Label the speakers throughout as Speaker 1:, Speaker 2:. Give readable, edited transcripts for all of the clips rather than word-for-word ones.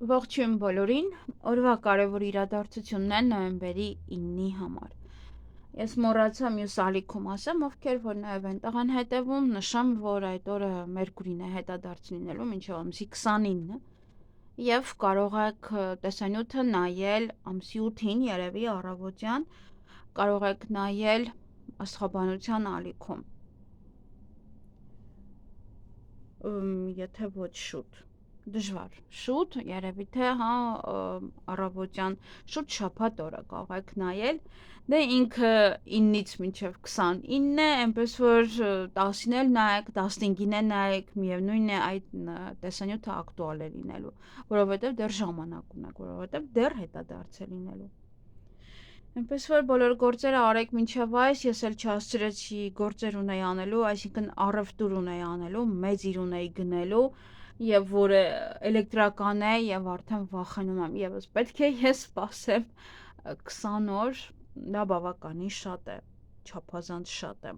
Speaker 1: Ողջույն բոլորին, օրվա կարևոր իրադարձությունն է նոյեմբերի 9-ի համար։ Ես մոռացա մյուս ալիքում ասեմ, ովքեր որ նաև այնտեղ են հետևում, նշեմ, որ այդ օրը Մերկուրին է հետադարձ լինելու մինչև ամսի 29-ը եւ կարող եք տեսանյութը նայել ամսի 8-ին, երևի առավոտյան, կարող եք նայել աստղաբանության ալիքում։ Եթե ոչ շուտ, դժվար, շուտ, երևի թե հա առավոտյան շուտ շաբաթ օրը կարող եք նայել, դե ինքը 9-ից մինչև 29 է, այնպես որ 10-ին էլ նայեք, 15-ին է նայեք, միևնույն է այդ տեսանյութը ակտուալ է լինելու, որովհետև դեռ ժամանակ ունեք, որովհետև դեռ հետադարձ է լինելու։ Այնպես որ բոլոր գործերը արեք մինչև այս, ես էլ չհասցրեցի գործեր ունեի անելու, այսինքն առևտուր ունեի անելու, մեծ իր ունեի գնելու, եւ որը էլեկտրական է եւ արդեն վախենում եմ եւս պետք է ես սպասեմ 20 օր, դա բավականին շատ է, չափազանց շատ է։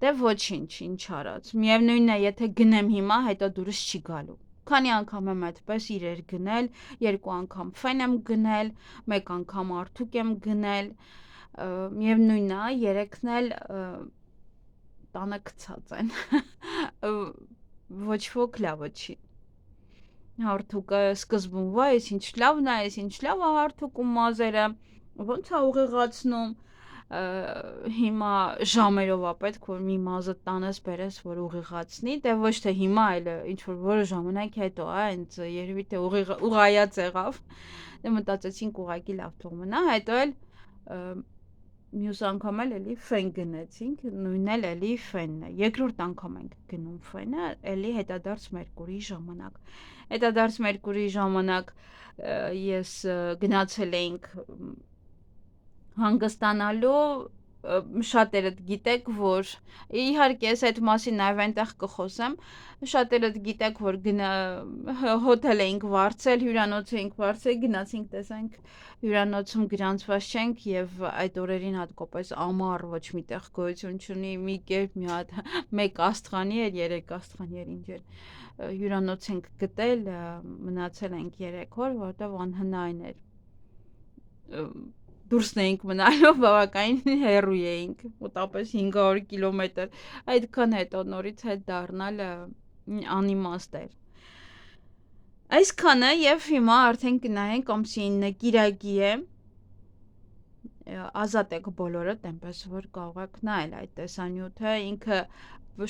Speaker 1: Դե ոչինչ, ինչ արած։ Միևնույնն է, եթե գնեմ հիմա, հետո դուրս չի գալու։ Քանի անգամ եմ այդպես իրեր գնել, 2 անգամ ֆեն եմ գնել, 1 անգամ արթուկ եմ գնել, միևնույնն է, 3-ն էլ տանը գցած են։ Ոչ ոք լավը չի։ Հարթուկը սկզբում վայ, ես ինչ լավն է, ես ինչ լավ է հարթուկում մազերը, ոնց է ուղեղացնում, հիմա ժամերով է պետք որ մի մազը տանես բերես որ ուղեղացնի, դե ոչ թե հիմա այլ ինչ որ որը ժամանակ հետո է, հենց երևի թե ուղայած եղավ, դե մտածեցինք ուղակի լավ թող մնա, հետո էլ մյուս անգամ էլ էլի ֆեն գնեցինք, նույնն էլ էլի ֆենն է, երկրորդ անգամ ենք գնում ֆենը, էլի հետադարձ Մերկուրիի ժամանակ։ Հետադարձ Մերկուրիի ժամանակ ես գնացել էինք հանգստանալու, շատերդ գիտեք, որ իհարկե ես այդ մասին նաև այնտեղ կխոսեմ, շատերդ գիտեք, որ հոթել էինք վարձել, հյուրանոց էինք վարձել, գնացինք տեսանք հյուրանոցում գրանցված չենք եւ այդ օրերին հատկապես ամառ ոչ միտեղ գոյություն չունի, մի կերպ մի հատ մեկ աստղանի էր, 3 աստղանի էր ինչ էր, հյուրանոց ենք գտել, մնացել ենք 3 օր, որովհետեւ անհնարին էր դուրսն էինք մնալու, բավականին հեռու էինք, մոտավորապես 500 կիլոմետր, այդքան հետո նորից հետ դառնալ անիմաստ էր։ Այսքանը եւ հիմա արդեն կնայենք ամսի 9 կիրակի է, ազատ եք բոլորդ, այնպես որ կարող եք նայել այդ տեսանյութը, ինքը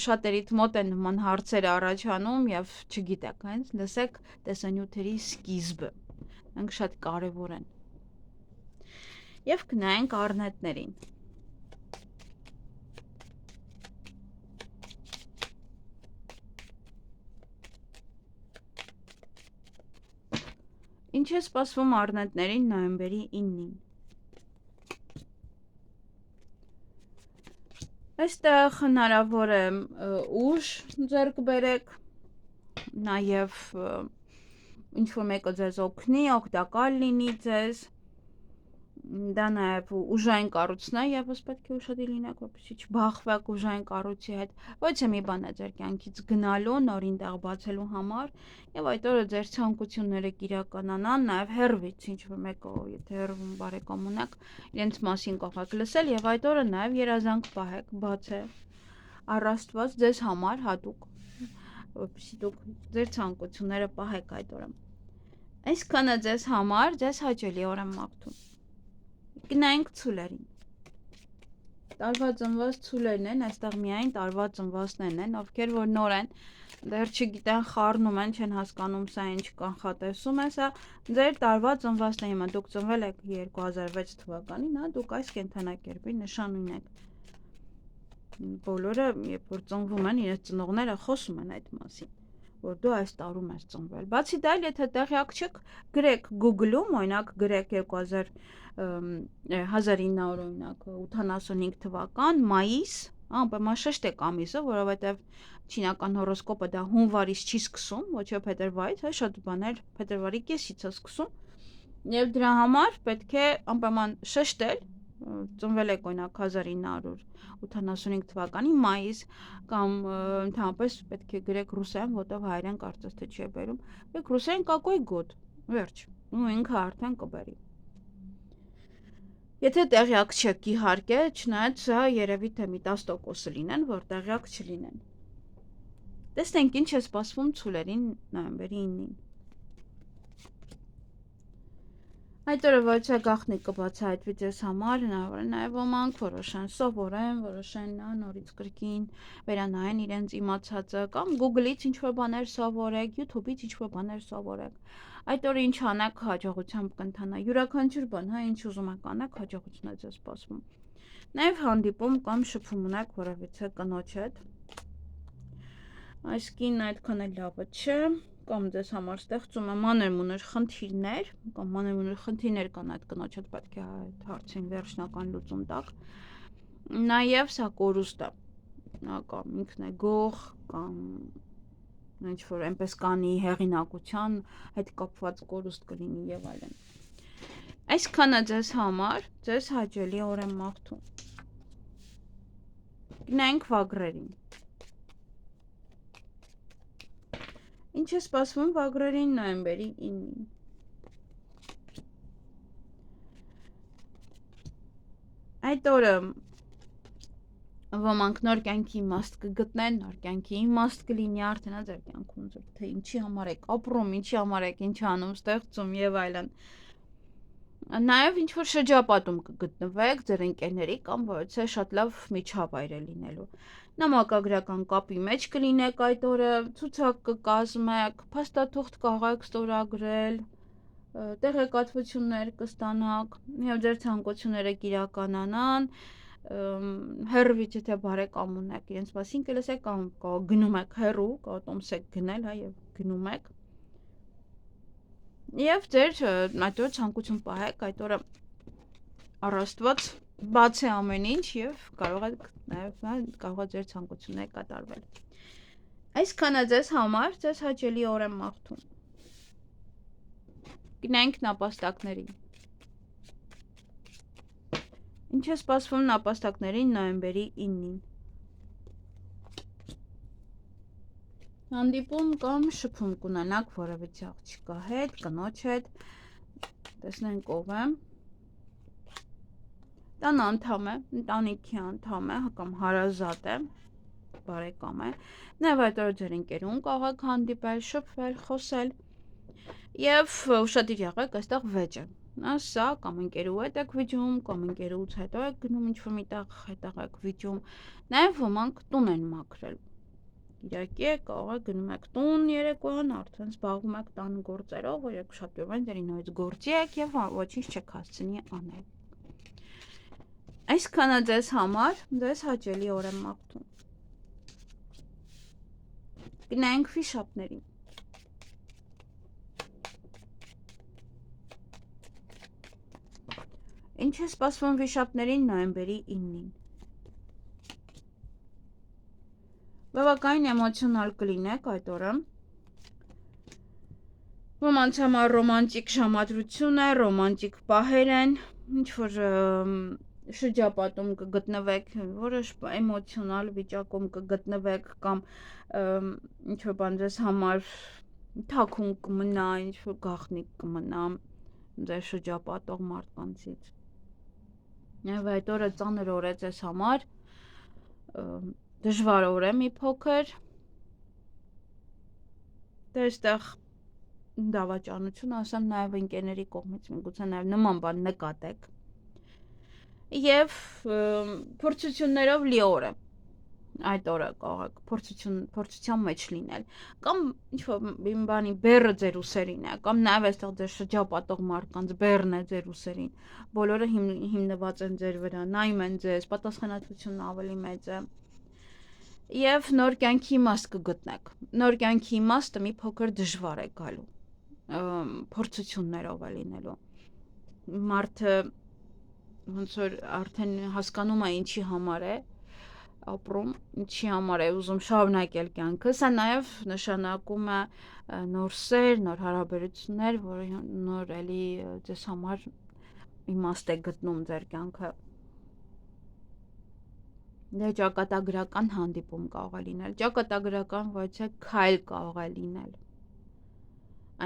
Speaker 1: շատերիդ մոտ են նման հարցեր առաջանում եւ չգիտեք, հենց լսեք տեսանյութերի սկիզբը, դրանք շատ կարեւոր են։ Եվ կնայենք առնետներին։ Ինչ է սպասվում առնետներին նոյեմբերի 9-ին։ Այստեղ հնարավոր է ուժ ձեռք բերեք, նաև ինչ-որ մեկը ձեզ օգնի, օգտակար լինի ձեզ, դա նաև ուժային կառույցն է, եւս պետք է ուշադիր լինեք, որպեսզի չբախվեք ուժային կառույցի հետ, ոչ է մի բան է ձեր կյանքից գնալու, նորին տեղ բացելու համար, եւ այդ օրը ձեր ցանկությունները կիրականանան, նաև հեռվից ինչ-որ մեկը, եթե հեռվում բարեկամ ունեք, իրենց մասին կարող եք լսել եւ այդ օրը նաև երազանք պահեք, բաց է առ Աստված ձեզ համար հատուկ, որպեսզի դուք ձեր ցանկությունները պահեք այդ օրը։ Այսքանը ձեզ համար, ձեզ հաճելի օր եմ մաղթում։ Գնայինք ցուլերին։ Տարվա ծնված ցուլերն են, այստեղ միայն տարվա ծնվածներն են, ովքեր որ նոր են, դեռ չգիտեն, խառնում են, չեն հասկանում սա ինչ կանխատեսում է, սա ձեր տարվա ծնվածն է, հիմա դուք ծնվել եք 2006 թվականին, հա, դուք այս կենդանակերպի նշան ունեք։ Բոլորը, երբ որ ծնվում են, իրենց ծնողները խոսում են այդ մասին, որ դու այս տարում ես ծնվել։ Բացի դա, եթե տեղյակ չեք, գրեք Google-ում, օրինակ գրեք 1900 օրինակ 85 թվական մայիս, անպայման շեշտեք ամիսը, որովհետև չինական հորոսկոպը դա հունվարից չի սկսում, ոչ թե փետրվարից, հա շատ բաներ փետրվարի կեսից է սկսում։ Եվ դրա համար պետք է անպայման շեշտել, ծնվել եք օրինակ 1985 թվականի մայիս կամ ընդհանրապես պետք է գրեք ռուսերեն, որտեղ հայերեն կարծես թե չի բերում։ Եք ռուսերեն какой год։ Վերջ։ Ու ինքը արդեն կբերի։ Եթե տեղյակ չեք իհարկե, չնայած սա երևի թե մի 10% լինեն, որ տեղյակ չլինեն։ Տեսնենք ինչ է սպասվում ցուլերին նոյեմբերի 9-ին։ Այդ օրը ոչ է գաղտնիքը բացահայտվի ձեզ համար, հնարավոր է նաև ոմանք որոշեն սովորեն, որոշեն նորից կրկին վերանայեն իրենց իմացածը կամ Google-ից ինչ-որ բաներ սովորեք, YouTube-ից ինչ-որ բաներ սովորեք։ Այդ օրը ինչ անեք, հաջողությամբ կընթանա։ Յուրաքանչյուր բան, ինչ ուզում եք անեք, հաջողություն է ձեզ սպասվում։ Նաև հանդիպում կամ շփում ունեք որևիցե կնոջ հետ։ Այս կինն այդքան էլ լավը չէ, կամ ձեզ համար ստեղծում է մանր-մունր խնդիրներ, կամ մանր-մունր խնդիրներ կան այդ կնոջ հետ, պետք է այդ հարցին վերջնական լուծում տակ։ Նաև սա կորուստ է, կամ ինքն է գող, կամ ինչ-որ այնպես կանի հեղինակության հետ կապված կորուստ կլինի եւ այլն։ Այսքանը ձեզ համար, ձեզ հաճելի օր եմ մաղթում։ Գնանք վագրերին։ Ինչ է սպասվում վագրերին նոյեմբերի 9-ին։ Այդ օրը ոմանք նոր կյանքի իմաստ կգտնեն, նոր կյանքի իմաստ կլինի արդեն ձեր կյանքում, թե ինչի համար եք ապրում, ինչի համար եք ինչ անում, ստեղծում եւ այլն։ Նաև ինչ որ շրջապատում կգտնվեք ձեր ընկերների կամ որոցե շատ լավ միջավայր է լինելու։ Նամակագրական կապի մեջ կլինեք այդ օրը, ցուցակ կկազմեք, փաստաթուղթ կարող ստորագրել, տեղեկատվություններ կստանաք, եւ ձեր ցանկությունները կիրականանան, հեռվից եթե բարեկամ ունեք, իրենց մասին կլսեք կամ գնում եք հեռու, կոտոմսեք գնել, հա, եւ գնում եք։ Եվ ձեր այդ օրը ցանկություն պահեք, այդ օրը առաստված բաց է ամեն ինչ եւ կարող եք նաեւ կարող է ձեր ցանկությունները կատարվել։ Այսքանը ձեզ համար, ձեզ հաճելի օր եմ մաղթում։ Գնանք նապաստակներին։ Ինչ է սպասվում նապաստակներին նոյեմբերի 9-ին։ Հանդիպում կամ շփում կունենաք որևիցե աղջկա հետ, կնոջ հետ, տեսնենք ով է։ Տան անդամ է, ընտանիքի անդամ է, կամ հարազատ է, բարեկամ է։ Նաև այդ օրը ձեր ընկերուն կարող եք հանդիպել, շփվել, խոսել եւ ուշադիր եղեք այստեղ վեճը։ Սա կամ ընկերու հետ եք վիճում, կամ ընկերուց հետո եք գնում ինչ-որ միտեղ, հետո եք վիճում։ Նաև ոմանք տուն են մաքրել։ Իրակի կարող է գնում եք տուն երեկոյան, արդեն զբաղվում եք տան գործերով, որ եք շատ լավ են, դերի նույնից գործի եք եւ ոչինչ չեք հասցնի անել։ Այսքանը ձեզ համար, ձեզ հաճելի օր եմ մաղթում։ Գնանք վիշապներին։ Ինչ է սպասվում վիշապներին նոյեմբերի 9-ին։ Բավականին էմոցիոնալ կլինեք այդ օրը։ Ոմանց համար ռոմանտիկ ժամադրություն է, ռոմանտիկ պահեր են, ինչ-որ շրջապատում կգտնվեք, որոշ էմոցիոնալ վիճակում կգտնվեք կամ ինչ-որ բան ձեզ համար թաքուն կմնա, ինչ-որ գաղտնիք կմնա ձեր շրջապատող մարդկանցից։ Եվ այդ օրը ծանր օր է ձեզ համար, դժվար օր է մի փոքր, դերստեղ դավաճանություն ասեմ նաև ընկերների կողմից, միգուցե նաև նման բան նկատեք և փորձություններով լի օր է, այդ օրը կարող եք փորձության մեջ լինել, կամ ինչ-որ բանի բեռը ձեր ուսերին է, կամ նաև այստեղ ձեր շրջապատող մարդկանց բեռն է ձեր ուսերին, բոլորը հիմնված են ձեր վրա, նայում են ձեզ, պատասխանատվությունն ավելի մեծ է, և նոր կյանքի իմաստ կգտնեք, նոր կյանքի իմաստը մի փոքր դժվար է գալու, փորձություններով է լինելու, մարդը ոնց որ արդեն հասկանում է ինչի համար է ապրում, ինչի համար է ուզում շարունակել կյանքը, սա նաև նշանակում է նոր սեր, նոր հարաբերություններ, որը նոր էլի ձեզ համար իմաստ է գտնում ձեր կյանքը Դե ճակատագրական հանդիպում կարող է լինել, ճակատագրական ոչ քայլ կարող է լինել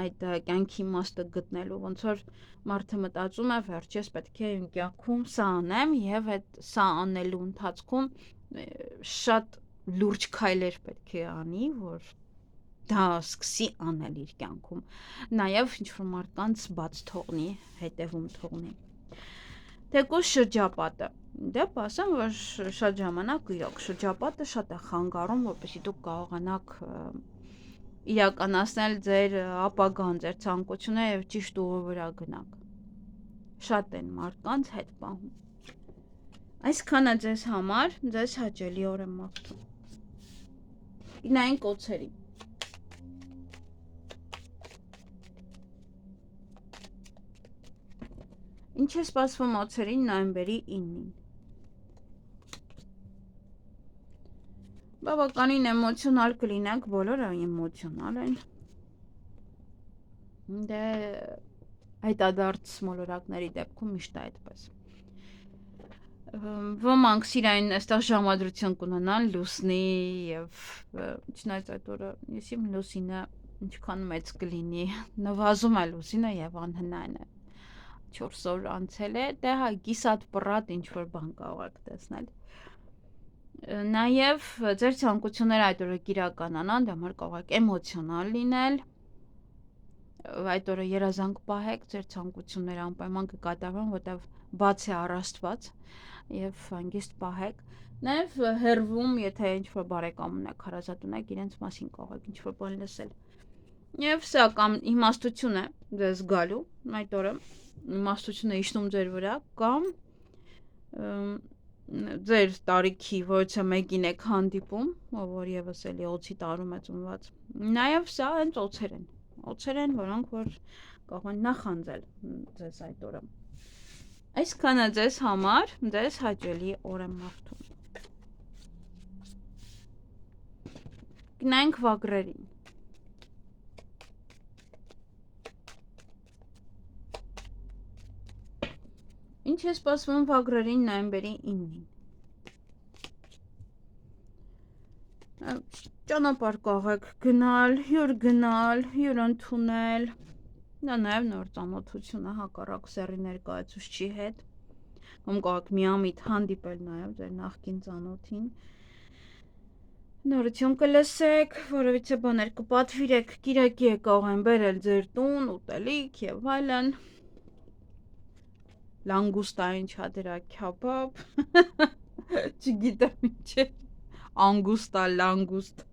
Speaker 1: այդ կյանքի իմաստը գտնելու, ոնց որ մարդը մտածում է վերջ ես պետք է իմ կյանքում սա անեմ եւ այդ սա անելու ընթացքում շատ լուրջ քայլեր պետք է անի, որ դա սկսի անել իր կյանքում, նաեւ ինչ-որ մարդկանց բաց թողնի, հետևում թողնի։ Թեկուզ շրջապատը, դե ասեմ, որ շատ ժամանակ իրոք շրջապատը շատ է խանգարում, որպեսզի դուք կարողանաք իրականացնել ձեր ապագան, ձեր ցանկությունները եւ ճիշտ ուղու վրա գնաք։ Շատ են մարդկանց հետ պահում։ Այսքանը ձեզ համար, ձեզ հաճելի օր եմ մաղթում։ Գնային կոչերի։ Ինչ է սպասվում օծերին նոյեմբերի 9-ին։ Բավականին էմոցիոնալ կլինենք, բոլորը էմոցիոնալ են։ Դե հետադարձ մոլորակների դեպքում միշտ է այդպես։ Ոմանք սիրային այստեղ ժամադրություն կունենան լուսնի եւ չնայած այդ օրը ես իմ լուսինը ինչքան մեծ կլինի, նվազում է լուսինը եւ անհնայն է։ 4 օր անցել է, դե հա գիսատ պռատ ինչ որ բան կարող եք տեսնել։ Նաև ձեր ցանկությունները այդ օրը կիրականանան, դա համար կարող եք էմոցիոնալ լինել, այդ օրը երազանք պահեք, ձեր ցանկությունները անպայման կկատարվեն, որտեղ բաց է առաստված եւ հանգիստ պահեք։ Նաև հերվում, եթե ինչ-որ բարեկամ ունեք, հարազատ ունեք, իրենց մասին կարող եք ինչ-որ բան լսել։ Եվ սա կամ իմաստություն է ձեզ գալու այդ օրը, իմաստությունը իջնում ձեր վրա, կամ ձեր տարիքի որևէ մեկին եք հանդիպում, որ եւս էլի օծի տարում է ծնված։ Նաեւ սա հենց օծեր են, որոնք որ կարող են նախանձել ձեզ այդ օրը։ Այսքանը ձեզ համար, ձեզ հաճելի օր եմ մաղթում։ Գնանք վագրերին։ Ինչ է սպասվում վագրերին նոյեմբերի 9-ին։ Ճանապարհ կարող եք գնալ, հյուր ընդունել, դա նաև նոր ծանոթություն է հակառակ սեռի ներկայացուցչի հետ, կամ կարող եք միամիտ հանդիպել նաև ձեր նախկին ծանոթին, նորություն կլսեք, որովհետեւ բաներ կպատվիրեք, կիրակի է կարող են բերել ձեր տուն, ուտելիք եւ այլն, լանգուստային չադրակ քյաբաբ, չգիտեմ ինչ է, անգուստա, լանգուստ,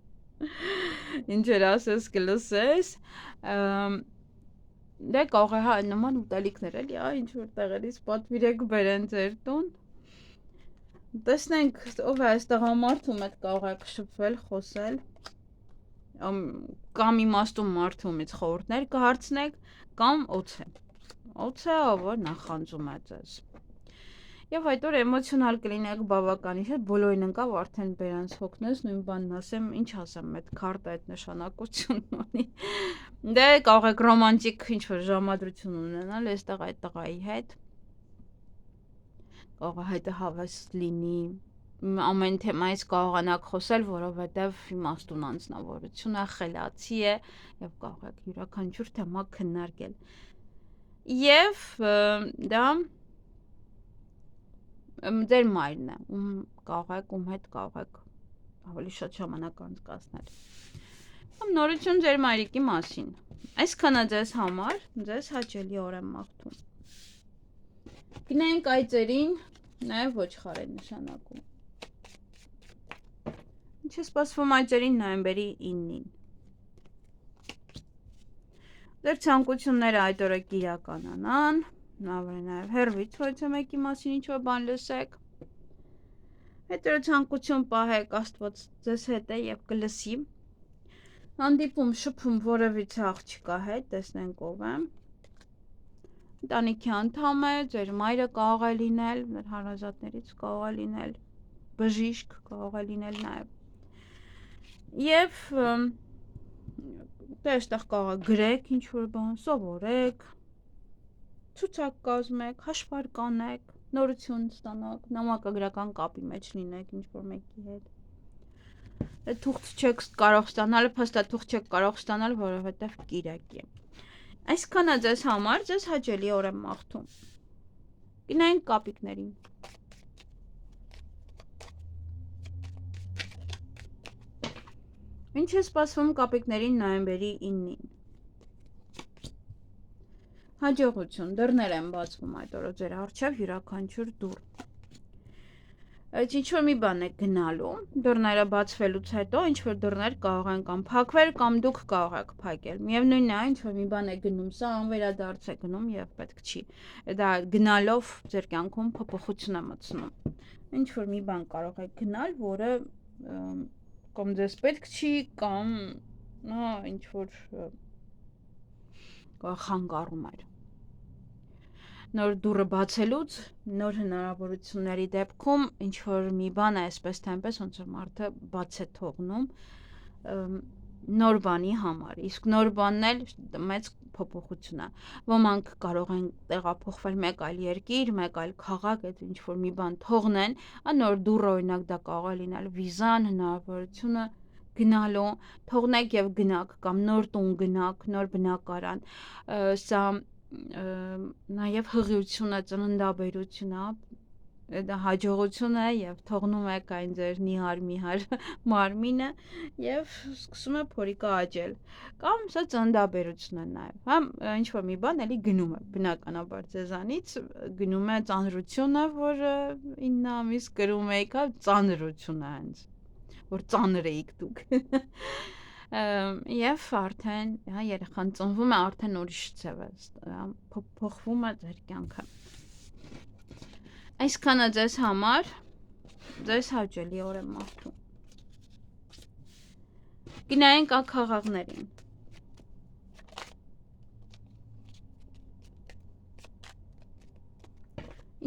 Speaker 1: ինչեր ասես կլսես, դե կարող է հա նման ուտելիքներ էլի, ինչ որ տեղերից պատվիրեք բերեն ձեր տուն, տեսնենք ով է այս տղամարդում հետ կարող եք շփվել, խոսել, կամ իմաստուն մարդումից խորհուրդներ կհարցնեք, կամ օծե, որ նախանձում է ձեզ։ Եվ այդ օր էմոցիոնալ կլինեք բավականին, չէ՞, բոլորին ընկավ արդեն բերանց հոգնես, նույն բանն ասեմ, ինչ ասեմ, այդ քարտը այդ նշանակությունն ունի։ Դե կարող եք ռոմանտիկ ինչ-որ ժամադրություն ունենալ այստեղ այդ տղայի հետ։ Կարող է հետը հավես լինի, ամեն թեմայից կարողանաք խոսել, որովհետև իմաստուն անձնավորություն է, խելացի է եւ կարող եք յուրաքանչյուր թեմա քննարկել։ Եվ դա ձեր մայրն է, ում հետ կարող եք ավելի շատ ժամանակ անցկացնել։ Կամ նորություն ձեր մայրիկի մասին։ Այսքանը ձեզ համար, ձեզ հաճելի օր եմ մաղթում։ Գնանք այծերին, նաև ոչխար է նշանակում։ Ինչ է սպասվում այծերին նոյեմբերի 9-ին։ Ձեր ցանկությունները այդ օրը կիրականանան, նաև հերվից որևէ մեկի մասին ինչ-որ բան լսեք։ Այդ օրը ցանկություն պահեք, Աստված ձեզ հետ է եւ կլսի։ Հանդիպում շփում որևիցե աղջկա հետ, տեսնենք ով է։ Ընտանիքի անդամ է, ձեր մայրը կարող է լինել, ձեր հարազատներից կարող է լինել, բժիշկ կարող է լինել նաև։ Եվ դե այստեղ կարող է գրեք ինչ-որ բան, սովորեք, ցուցակ կազմեք, հաշվարկ անեք, նորություն ստանաք, նամակագրական կապի մեջ լինեք ինչ-որ մեկի հետ։ Թուղթ չեք կարող ստանալ, փաստաթուղթ չեք կարող ստանալ, որովհետև կիրակ է։ Այսքանը ձեզ համար, ձեզ հաճելի օր եմ մաղթում։ Գնայինք կապիկներին։ Ինչ է սպասվում կապիկներին նոյեմբերի 9-ին։ Հաջողություն, դռներ են բացվում այդ օրը ձեր առջև յուրաքանչյուր դուռ։ Ինչ-որ մի բան է գնալու, դռները բացվելուց հետո ինչ-որ դռներ կարող են կամ փակվել, կամ դուք կարող եք փակել։ Միևնույնն է, ինչ-որ մի բան է գնում, սա անվերադարձ է գնում եւ պետք չի։ Դա գնալով ձեր կյանքում փոփոխություն է մտցնում։ Ինչ-որ մի բան կարող եք գնալ, որը կամ ձեզ պետք չի, կամ ինչ-որ խանգարում էր։ Նոր դուռը բացելուց, նոր հնարավորությունների դեպքում ինչ-որ մի բան է այսպես թե այնպես, ոնց որ մարդը բաց է թողնում նոր բանի համար, իսկ նոր բանն էլ մեծ փոփոխություն է։ Ոմանք կարող են տեղափոխվել մեկ այլ երկիր, մեկ այլ քաղաք, այդ ինչ-որ մի բան թողնեն, նոր դուռը օրինակ դա կարող է լինել վիզան, հնարավորությունը գնալու, թողնեք եւ գնաք, կամ նոր տուն գնաք, նոր բնակարան, սա նաև հղիությունը, ծննդաբերություն է, դա հաջողություն է եւ թողնում եք այն ձեր նիհար մարմինը եւ սկսում է փորիկը աճել, կամ սա ծննդաբերություն է նաեւ, հա, ինչ որ մի բան էլի գնում է, բնականաբար ձեզանից գնում է ծանրությունը, որը 9 ամիս կրում եք, հա, ծանրություն է հենց, որ ծանր էիք դուք Եվ արդեն երեխան ծնվում է, արդեն ուրիշ ձև է, փոխվում է ձեր կյանքը։ Այսքանը ձեզ համար, ձեզ հաճելի օր եմ մաղթում։ Գնայինք աքաղաղներին։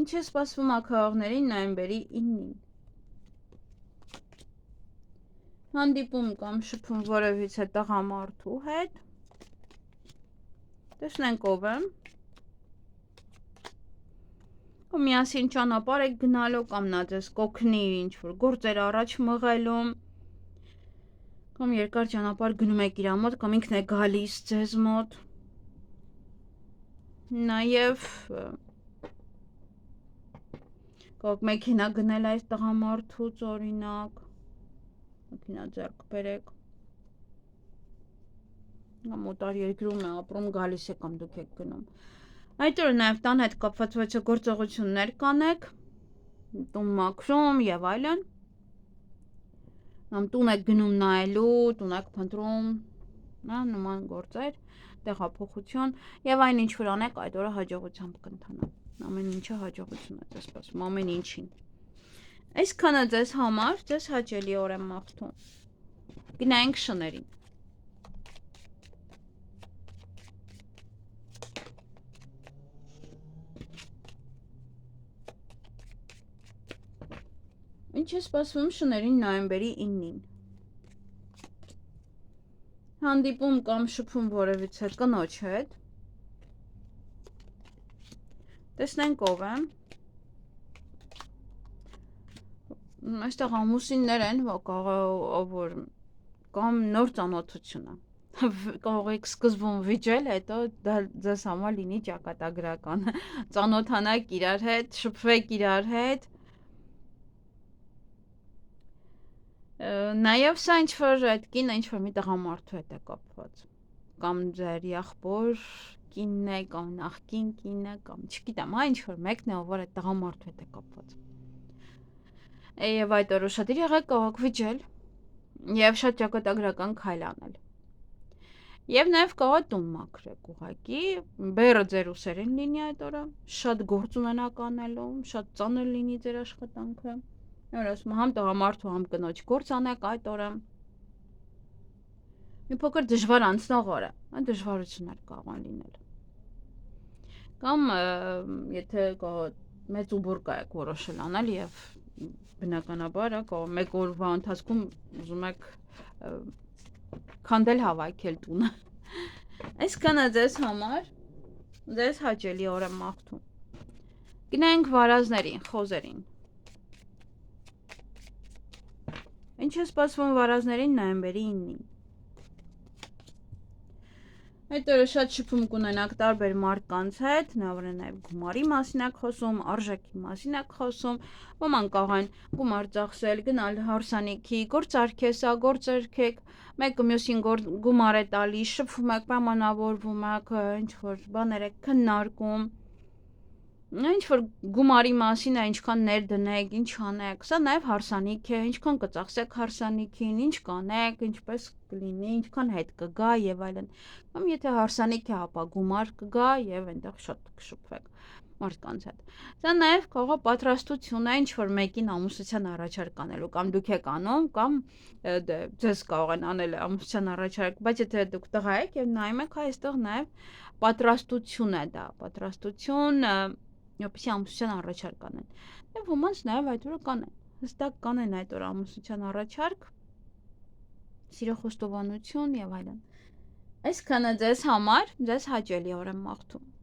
Speaker 1: Ինչ է սպասվում աքաղաղներին նոյեմբերի 9-ին։ Հանդիպում կամ շփում որևիցե տղամարդու հետ, տեսնենք ով է, կամ միասին ճանապարհ եք գնալու, կամ նա ձեզ կօգնի ինչ-որ գործեր առաջ մղելում, կամ երկար ճանապարհ գնում եք իր մոտ, կամ ինքն է գալիս ձեզ մոտ, նաև կարող մեքենա գնել այս տղամարդուց օրինակ, մեքենա ձեռք բերեք, մոտար երկրում է ապրում, գալիս է կամ դուք եք գնում։ Այդ օրը նաև տան հետ կապված ոչ գործողություններ կանեք, տուն մաքրում եւ այլն։ Տուն եք գնում նայելու, տուն եք փնտրում, նման գործեր, տեղափոխություն եւ այն ինչ որ անեք, այդ օրը հաջողությամբ կընթանա։ Ամեն ինչը հաջողություն է ձեզ սպասում, ամեն ինչին։ Այսքանը ձեզ համար, ձեզ հաճելի օր եմ մաղթում։ Գնայինք շներին։ Ինչ է սպասվում շներին նոյեմբերի 9-ին։ Հանդիպում կամ շփում որևիցե կնոջ հետ։ Տեսնենք ով է։ Այստեղ ամուսիններ են, որ կամ նոր ծանոթություն է։ Կարող եք սկզբում վիճել, հետո դա ձեզ համար լինի ճակատագրական։ Ծանոթանաք իրար հետ, շփվեք իրար հետ։ Նաև սա ինչ-որ այդ կինը ինչ-որ մի տղամարդու հետ է կապված։ Կամ ձեր եղբոր կինն է, կամ նախկին կինը, կամ չգիտեմ, ինչ-որ մեկն է, որ այդ տղամարդու հետ է կապված։ Եվ այդ օրը շատ եղեք կարող վիճել եւ շատ ճակատագրական քայլ անել։ Եվ նաեւ կարող տուն մաքրեք ուղակի, բերը ձեր ուսերին լինի այդ օրը, շատ գործ ունենաք անելու, շատ ծանր լինի ձեր աշխատանքը։ Նոր ասում համ տղամարդու համ կնոջ գործ անեք այդ օրը։ Մի փոքր դժվար անցնող օր է, դժվարություններ կարող են լինել։ Կամ եթե մեծ ուբորկա եք որոշել անել եւ բնականաբար կարող մեկ օրվա ընթացքում ուզում եք քանդել հավաքել տունը։ Այսքանը ձեզ համար, ձեզ հաճելի օր եմ մաղթում։ Գնանք վարազներին, խոզերին։ Ինչ է սպասվում վարազներին նոյեմբերի 9-ին։ Այդ օրը շատ շփում կունենաք տարբեր մարդկանց հետ, նավրը նաև գումարի մասին եք խոսում, արժեքի մասին եք խոսում, ոմանք կարող են գումար ծախսել, գնալ հարսանիքի, գործարքեսա, գործարքեք, մեկը մյուսին գումար է տալիս, շփվում եք, պայմանավորվում եք, ինչ-որ բաներ եք քննարկում, ինչ-որ գումարի մասին է, ինչքան ներդնեք, ինչ անեք, սա նաև հարսանիք է, ինչքան կծախսեք հարսանիքին, ինչ կանեք, ինչպես կլինի, ինչքան հետ կգա եւ այլն։ Կամ եթե հարսանիք է, ապա գումար կգա եւ այնտեղ շատ կշփվեք մարդկանց հետ։ Սա նաև կարող է պատրաստություն է ինչ-որ մեկին ամուսնության առաջարկ անելու, կամ դուք եք անում, կամ ձեզ կարող են անել ամուսնության առաջարկ, բայց եթե դուք տղա եք եւ նայում եք, այստեղ նաև պատրաստություն է դա, պատրաստություն որպեսզի ամուսնության առաջարկ անեն։ Եվ ոմանց նաև այդ օրը կանեն։ Հստակ կանեն այդ օրը ամուսնության առաջարկ, սիրո խոստովանություն եւ այլն։ Այսքանը ձեզ համար, ձեզ հաճելի օր եմ մաղթում։